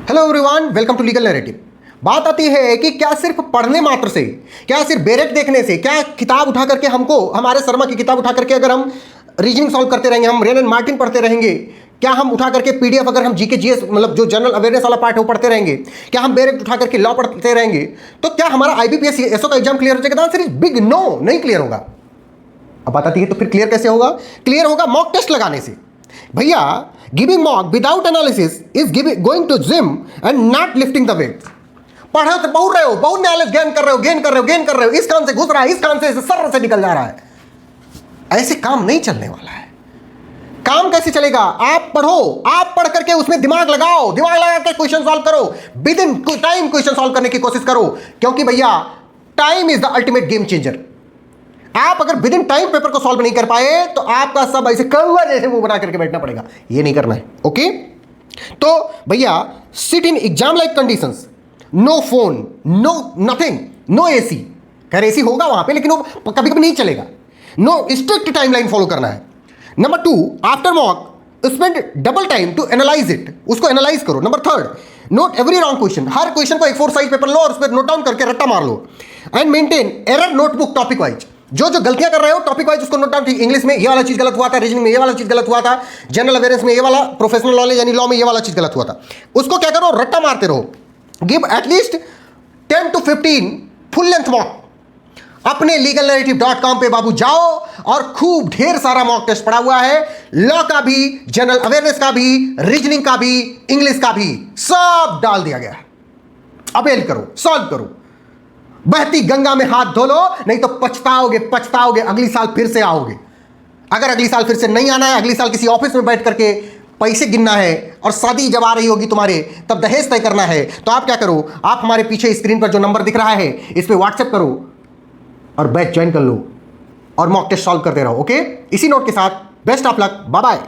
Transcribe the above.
Hello everyone, welcome to legal narrative. बात आती है कि क्या सिर्फ पढ़ने मात्र से, क्या सिर्फ बेरेट देखने से, क्या किताब उठा करके हमको हमारे शर्मा की किताब उठा करके अगर हम रीजनिंग सॉल्व करते रहेंगे, हम रेन एंड मार्टिन पढ़ते रहेंगे, क्या हम उठा करके पीडीएफ अगर हम जीके जीएस मतलब जो जनरल अवेयरनेस वाला पार्ट है वो पढ़ते रहेंगे, क्या हम बेरेट उठा करके लॉ पढ़ते रहेंगे, तो क्या हमारा आईबीपीएस एसओ का एग्जाम क्लियर हो जाएगा? आंसर इज बिग नो, नहीं क्लियर होगा। अब बात आती है तो फिर क्लियर कैसे होगा? क्लियर होगा मॉक टेस्ट लगाने से। भैया, giving mock without analysis is going to gym and not lifting the weight. पढ़ तो बहुत रहे हो, बहुत नॉलेज गेन कर रहे हो, इस कान से घुस रहा है, इस कान से सर से निकल जा रहा है। ऐसे काम नहीं चलने वाला है। काम कैसे चलेगा? आप पढ़ो, आप पढ़ करके उसमें दिमाग लगाओ, दिमाग लगा के क्वेश्चन सॉल्व करो, with in time question solve करने की कोशिश करो, क्योंकि भैया time is the ultimate game changer. आप अगर विद इन टाइम पेपर को सॉल्व नहीं कर पाए तो आपका सब ऐसे कौवा जैसे मुंह बना करके बैठना पड़ेगा। ये नहीं करना है, ओके? तो भैया, sit in exam like conditions, no phone, no nothing, no AC. खैर एसी होगा वहां पे, लेकिन वो कभी कभी नहीं चलेगा। नो स्ट्रिक्ट टाइमलाइन फॉलो करना है। Number 2, after mock spend double time to analyse it, उसको एनालाइज करो। Number 3, note every wrong question, हर क्वेश्चन को एक 4 साइज पेपर लो और उस पर नोट डाउन करके रट्टा मार लो। And maintain error notebook topic wise, जो गलतियां कर रहे हो टॉपिक वाइज उसको नोट डाउन। इंग्लिश में ये वाला चीज गलत हुआ था, रीजनिंग में ये वाला चीज गलत हुआ था, जनरल अवेयरनेस में ये वाला, प्रोफेशनल नॉलेज यानी लॉ में ये वाला चीज गलत हुआ था। उसको क्या करो, रट्टा मारते रहो। Give at least 10 to 15 full length mock. अपने legalnarrative.com पे बाबू जाओ और खूब ढेर सारा मॉक टेस्ट पड़ा हुआ है, लॉ का भी, जनरल अवेयरनेस का भी, रीजनिंग का भी, इंग्लिश का भी, सब डाल दिया गया है। अवेल करो, सॉल्व करो, बहती गंगा में हाथ धो लो, नहीं तो पछताओगे। अगली साल फिर से आओगे। अगर अगली साल फिर से नहीं आना है, अगली साल किसी ऑफिस में बैठ करके पैसे गिनना है और शादी जब आ रही होगी तुम्हारे, तब दहेज तय करना है, तो आप क्या करो, आप हमारे पीछे स्क्रीन पर जो नंबर दिख रहा है इस पर व्हाट्सएप करो और बैच ज्वाइन कर लो और मॉक टेस्ट सॉल्व करते रहो, ओके? इसी नोट के साथ best of luck, bye bye.